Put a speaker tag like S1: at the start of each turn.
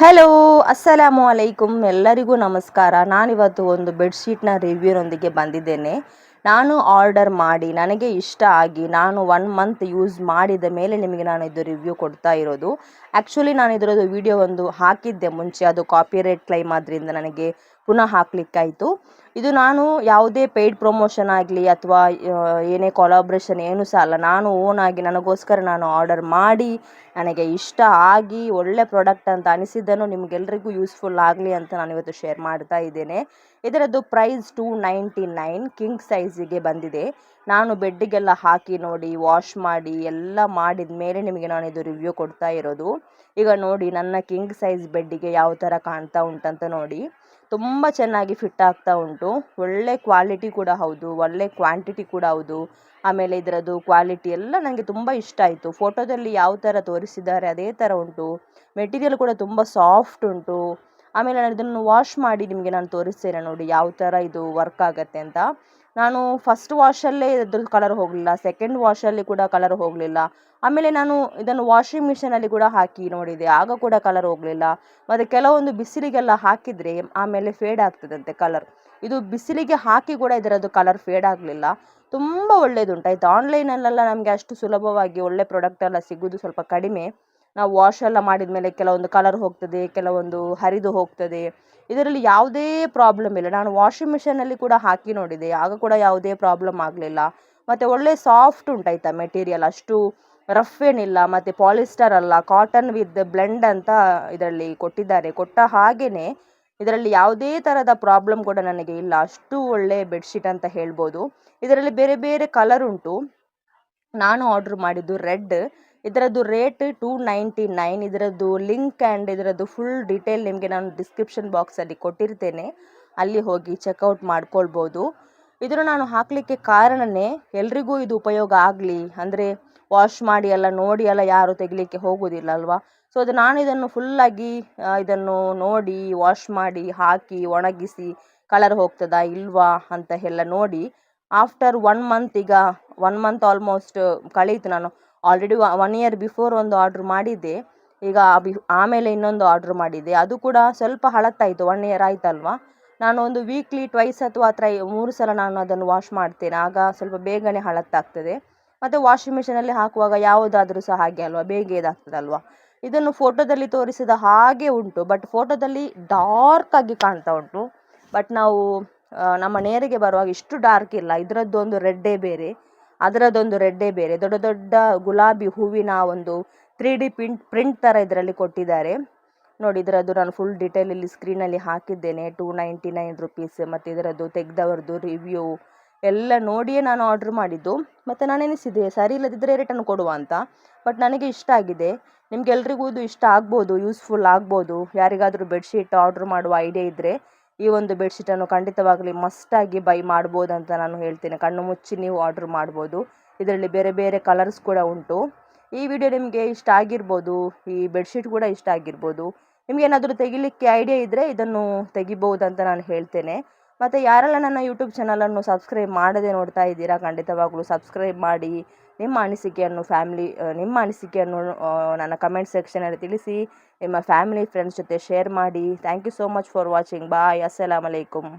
S1: Hello ಅಸ್ಸಲಾಮು ಅಲೈಕುಮ್, ಎಲ್ಲರಿಗೂ ನಮಸ್ಕಾರ. ನಾನಿವತ್ತು ಒಂದು ಬೆಡ್ಶೀಟ್ನ ರಿವ್ಯೂನೊಂದಿಗೆ ಬಂದಿದ್ದೇನೆ. ನಾನು ಆರ್ಡರ್ ಮಾಡಿ ನನಗೆ ಇಷ್ಟ ಆಗಿ ನಾನು 1 ಮಂತ್ ಯೂಸ್ ಮಾಡಿದ ಮೇಲೆ ನಿಮಗೆ ನಾನು ಇದು ರಿವ್ಯೂ ಕೊಡ್ತಾ ಇರೋದು. ಆ್ಯಕ್ಚುಲಿ ನಾನು ಇದರದ್ದು ವಿಡಿಯೋ ಒಂದು ಹಾಕಿದ್ದೆ ಮುಂಚೆ, ಅದು ಕಾಪಿರೈಟ್ ಕ್ಲೈಮ್ ಆದ್ದರಿಂದ ನನಗೆ ಪುನಃ ಹಾಕ್ಲಿಕ್ಕಾಯಿತು. ಇದು ನಾನು ಯಾವುದೇ ಪೇಯ್ಡ್ ಪ್ರಮೋಷನ್ ಆಗಲಿ ಅಥವಾ ಏನೇ ಕೊಲಾಬ್ರೇಷನ್ ಏನೂ ಸಹ ಅಲ್ಲ. ನಾನು ಓನಾಗಿ ನನಗೋಸ್ಕರ ನಾನು ಆರ್ಡರ್ ಮಾಡಿ ನನಗೆ ಇಷ್ಟ ಆಗಿ ಒಳ್ಳೆ ಪ್ರಾಡಕ್ಟ್ ಅಂತ ಅನಿಸಿದ್ದನ್ನು ನಿಮಗೆಲ್ರಿಗೂ ಯೂಸ್ಫುಲ್ ಆಗಲಿ ಅಂತ ನಾನು ಇವತ್ತು ಶೇರ್ ಮಾಡ್ತಾ ಇದ್ದೇನೆ. ಇದರದ್ದು ಪ್ರೈಸ್ 299 ಕಿಂಗ್ ಸೈಜಿಗೆ ಬಂದಿದೆ. ನಾನು ಬೆಡ್ಡಿಗೆಲ್ಲ ಹಾಕಿ ನೋಡಿ, ವಾಶ್ ಮಾಡಿ ಎಲ್ಲ ಮಾಡಿದ ಮೇಲೆ ನಿಮಗೆ ನಾನು ಇದು ರಿವ್ಯೂ ಕೊಡ್ತಾ ಇರೋದು. ಈಗ ನೋಡಿ ನನ್ನ ಕಿಂಗ್ ಸೈಜ್ ಬೆಡ್ಡಿಗೆ ಯಾವ ಥರ ಕಾಣ್ತಾ ಉಂಟಂತ ನೋಡಿ. ತುಂಬ ಚೆನ್ನಾಗಿ ಫಿಟ್ ಆಗ್ತಾ ಉಂಟು. ಒಳ್ಳೆ ಕ್ವಾಲಿಟಿ ಕೂಡ ಹೌದು, ಒಳ್ಳೆ ಕ್ವಾಂಟಿಟಿ ಕೂಡ ಹೌದು. ಆಮೇಲೆ ಇದರದ್ದು ಕ್ವಾಲಿಟಿ ಎಲ್ಲ ನನಗೆ ತುಂಬ ಇಷ್ಟ ಆಯಿತು. ಫೋಟೋದಲ್ಲಿ ಯಾವ ಥರ ತೋರಿಸಿದ್ದಾರೆ ಅದೇ ಥರ ಉಂಟು. ಮೆಟೀರಿಯಲ್ ಕೂಡ ತುಂಬ ಸಾಫ್ಟ್ ಉಂಟು. ಆಮೇಲೆ ನಾನು ಇದನ್ನು ವಾಶ್ ಮಾಡಿ ನಿಮಗೆ ನಾನು ತೋರಿಸ್ತೇನೆ ನೋಡಿ ಯಾವ ಥರ ಇದು ವರ್ಕ್ ಆಗುತ್ತೆ ಅಂತ. ನಾನು ಫಸ್ಟ್ ವಾಶಲ್ಲೇ ಇದ್ರದ್ದು ಕಲರ್ ಹೋಗಲಿಲ್ಲ, ಸೆಕೆಂಡ್ ವಾಶಲ್ಲಿ ಕೂಡ ಕಲರ್ ಹೋಗಲಿಲ್ಲ. ಆಮೇಲೆ ನಾನು ಇದನ್ನು ವಾಷಿಂಗ್ ಮಿಷಿನಲ್ಲಿ ಕೂಡ ಹಾಕಿ ನೋಡಿದೆ, ಆಗ ಕೂಡ ಕಲರ್ ಹೋಗಲಿಲ್ಲ. ಮತ್ತು ಕೆಲವೊಂದು ಬಿಸಿಲಿಗೆಲ್ಲ ಹಾಕಿದರೆ ಆಮೇಲೆ ಫೇಡ್ ಆಗ್ತದಂತೆ ಕಲರ್. ಇದು ಬಿಸಿಲಿಗೆ ಹಾಕಿ ಕೂಡ ಇದರದ್ದು ಕಲರ್ ಫೇಡ್ ಆಗಲಿಲ್ಲ. ತುಂಬ ಒಳ್ಳೆಯದುಂಟು ಆಯಿತು. ಆನ್ಲೈನಲ್ಲೆಲ್ಲ ನಮಗೆ ಅಷ್ಟು ಸುಲಭವಾಗಿ ಒಳ್ಳೆ ಪ್ರಾಡಕ್ಟ್ ಎಲ್ಲ ಸಿಗೋದು ಸ್ವಲ್ಪ ಕಡಿಮೆ. ನಾವು ವಾಶ್ ಎಲ್ಲ ಮಾಡಿದ ಮೇಲೆ ಕೆಲವೊಂದು ಕಲರ್ ಹೋಗ್ತದೆ, ಕೆಲವೊಂದು ಹರಿದು ಹೋಗ್ತದೆ. ಇದರಲ್ಲಿ ಯಾವುದೇ ಪ್ರಾಬ್ಲಮ್ ಇಲ್ಲ. ನಾನು ವಾಷಿಂಗ್ ಮಿಷಿನಲ್ಲಿ ಕೂಡ ಹಾಕಿ ನೋಡಿದೆ, ಆಗ ಕೂಡ ಯಾವುದೇ ಪ್ರಾಬ್ಲಮ್ ಆಗಲಿಲ್ಲ. ಮತ್ತು ಒಳ್ಳೆ ಸಾಫ್ಟ್ ಉಂಟಾಯ್ತಾ ಮೆಟೀರಿಯಲ್, ಅಷ್ಟು ರಫ್ ಏನಿಲ್ಲ. ಮತ್ತು ಪಾಲಿಸ್ಟರ್ ಅಲ್ಲ, ಕಾಟನ್ ವಿತ್ ಬ್ಲೆಂಡ್ ಅಂತ ಇದರಲ್ಲಿ ಕೊಟ್ಟಿದ್ದಾರೆ. ಕೊಟ್ಟ ಹಾಗೆಯೇ ಇದರಲ್ಲಿ ಯಾವುದೇ ಥರದ ಪ್ರಾಬ್ಲಮ್ ಕೂಡ ನನಗೆ ಇಲ್ಲ. ಅಷ್ಟು ಒಳ್ಳೆ ಬೆಡ್ಶೀಟ್ ಅಂತ ಹೇಳ್ಬೋದು. ಇದರಲ್ಲಿ ಬೇರೆ ಬೇರೆ ಕಲರ್ ಉಂಟು. ನಾನು ಆರ್ಡ್ರ್ ಮಾಡಿದ್ದು ರೆಡ್. ಇದರದ್ದು ರೇಟ್ 299. ಇದರದ್ದು ಲಿಂಕ್ ಆ್ಯಂಡ್ ಇದರದ್ದು ಫುಲ್ ಡೀಟೇಲ್ ನಿಮಗೆ ನಾನು ಡಿಸ್ಕ್ರಿಪ್ಷನ್ ಬಾಕ್ಸಲ್ಲಿ ಕೊಟ್ಟಿರ್ತೇನೆ, ಅಲ್ಲಿ ಹೋಗಿ ಚೆಕ್ಔಟ್ ಮಾಡ್ಕೊಳ್ಬೋದು. ಇದನ್ನು ನಾನು ಹಾಕಲಿಕ್ಕೆ ಕಾರಣವೇ ಎಲ್ರಿಗೂ ಇದು ಉಪಯೋಗ ಆಗಲಿ, ಅಂದರೆ ವಾಶ್ ಮಾಡಿ ಎಲ್ಲ ನೋಡಿ ಎಲ್ಲ ಯಾರು ತೆಗಿಲಿಕ್ಕೆ ಹೋಗೋದಿಲ್ಲ ಅಲ್ವಾ. ಸೊ ಅದು ನಾನು ಇದನ್ನು ಫುಲ್ಲಾಗಿ ಇದನ್ನು ನೋಡಿ ವಾಶ್ ಮಾಡಿ ಹಾಕಿ ಒಣಗಿಸಿ ಕಲರ್ ಹೋಗ್ತದಾ ಇಲ್ವಾ ಅಂತ ಎಲ್ಲ ನೋಡಿ ಆಫ್ಟರ್ 1 ಮಂತ್, ಈಗ 1 ಮಂತ್ ಆಲ್ಮೋಸ್ಟ್ ಕಳೀತು. ನಾನು ಆಲ್ರೆಡಿ 1 ಇಯರ್ ಬಿಫೋರ್ ಒಂದು ಆರ್ಡ್ರ್ ಮಾಡಿದ್ದೆ. ಈಗ ಆಮೇಲೆ ಇನ್ನೊಂದು ಆರ್ಡ್ರ್ ಮಾಡಿದ್ದೆ, ಅದು ಕೂಡ ಸ್ವಲ್ಪ ಹಳತ್ತಾಯಿತು. 1 ಇಯರ್ ಆಯ್ತಲ್ವಾ. ನಾನು ಒಂದು ವೀಕ್ಲಿ ಟ್ವೈಸ್ ಅಥವಾ 3 ಸಲ ನಾನು ಅದನ್ನು ವಾಶ್ ಮಾಡ್ತೇನೆ, ಆಗ ಸ್ವಲ್ಪ ಬೇಗನೆ ಹಳತ್ತಾಗ್ತದೆ. ಮತ್ತು ವಾಷಿಂಗ್ ಮಿಷಿನಲ್ಲಿ ಹಾಕುವಾಗ ಯಾವುದಾದ್ರೂ ಸಹ ಹಾಗೆ ಅಲ್ವಾ, ಬೇಗ ಇದಾಗ್ತದಲ್ವಾ. ಇದನ್ನು ಫೋಟೋದಲ್ಲಿ ತೋರಿಸಿದ ಹಾಗೆ ಉಂಟು, ಬಟ್ ಫೋಟೋದಲ್ಲಿ ಡಾರ್ಕ್ ಆಗಿ ಕಾಣ್ತಾ ಉಂಟು. ಬಟ್ ನಾವು ನಮ್ಮ ನೇರಿಗೆ ಬರುವಾಗ ಇಷ್ಟು ಡಾರ್ಕ್ ಇಲ್ಲ. ಇದರದ್ದೊಂದು ರೆಡ್ಡೇ ಬೇರೆ, ಅದರದ್ದೊಂದು ರೆಡ್ಡೇ ಬೇರೆ. ದೊಡ್ಡ ದೊಡ್ಡ ಗುಲಾಬಿ ಹೂವಿನ ಒಂದು 3D ಪ್ರಿಂಟ್ ಥರ ಇದರಲ್ಲಿ ಕೊಟ್ಟಿದ್ದಾರೆ ನೋಡಿ. ಇದರದ್ದು ನಾನು ಫುಲ್ ಡೀಟೇಲ್ ಇಲ್ಲಿ ಸ್ಕ್ರೀನಲ್ಲಿ ಹಾಕಿದ್ದೇನೆ. 299 ರುಪೀಸ್. ಮತ್ತು ಇದರದ್ದು ತೆಗೆದವರದ್ದು ರಿವ್ಯೂ ಎಲ್ಲ ನೋಡಿಯೇ ನಾನು ಆರ್ಡ್ರ್ ಮಾಡಿದ್ದು. ಮತ್ತು ನಾನು ಎನಿಸಿದೆ ಸರಿ ಇಲ್ಲದಿದ್ದರೆ ರಿಟರ್ನ್ ಕೊಡುವ ಅಂತ. ಬಟ್ ನನಗೆ ಇಷ್ಟ ಆಗಿದೆ. ನಿಮಗೆಲ್ರಿಗೂ ಇದು ಇಷ್ಟ ಆಗ್ಬೋದು, ಯೂಸ್ಫುಲ್ ಆಗ್ಬೋದು. ಯಾರಿಗಾದರೂ ಬೆಡ್ಶೀಟ್ ಆರ್ಡ್ರ್ ಮಾಡುವ ಐಡಿಯಾ ಇದ್ದರೆ ಈ ಒಂದು ಬೆಡ್ಶೀಟನ್ನು ಖಂಡಿತವಾಗಲಿ ಮಸ್ಟಾಗಿ ಬೈ ಮಾಡ್ಬೋದು ಅಂತ ನಾನು ಹೇಳ್ತೇನೆ. ಕಣ್ಣು ಮುಚ್ಚಿ ನೀವು ಆರ್ಡ್ರ್ ಮಾಡ್ಬೋದು. ಇದರಲ್ಲಿ ಬೇರೆ ಬೇರೆ ಕಲರ್ಸ್ ಕೂಡ ಉಂಟು. ಈ ವಿಡಿಯೋ ನಿಮಗೆ ಇಷ್ಟ ಆಗಿರ್ಬೋದು, ಈ ಬೆಡ್ಶೀಟ್ ಕೂಡ ಇಷ್ಟ ಆಗಿರ್ಬೋದು. ನಿಮಗೇನಾದರೂ ತೆಗಿಲಿಕ್ಕೆ ಐಡಿಯಾ ಇದ್ದರೆ ಇದನ್ನು ತೆಗಿಬೋದು ಅಂತ ನಾನು ಹೇಳ್ತೇನೆ. ಮತ್ತು ಯಾರೆಲ್ಲ ನನ್ನ ಯೂಟ್ಯೂಬ್ ಚಾನಲನ್ನು ಸಬ್ಸ್ಕ್ರೈಬ್ ಮಾಡದೆ ನೋಡ್ತಾ ಇದ್ದೀರಾ, ಖಂಡಿತವಾಗ್ಲೂ ಸಬ್ಸ್ಕ್ರೈಬ್ ಮಾಡಿ ನಿಮ್ಮ ಅನಿಸಿಕೆಯನ್ನು ನನ್ನ ಕಮೆಂಟ್ ಸೆಕ್ಷನಲ್ಲಿ ತಿಳಿಸಿ. ನಿಮ್ಮ ಫ್ಯಾಮಿಲಿ ಫ್ರೆಂಡ್ಸ್ ಜೊತೆ ಶೇರ್ ಮಾಡಿ. Thank you so much for watching. Bye. ಅಸ್ಸಲಾಮ್ ಅಲೈಕುಮ್.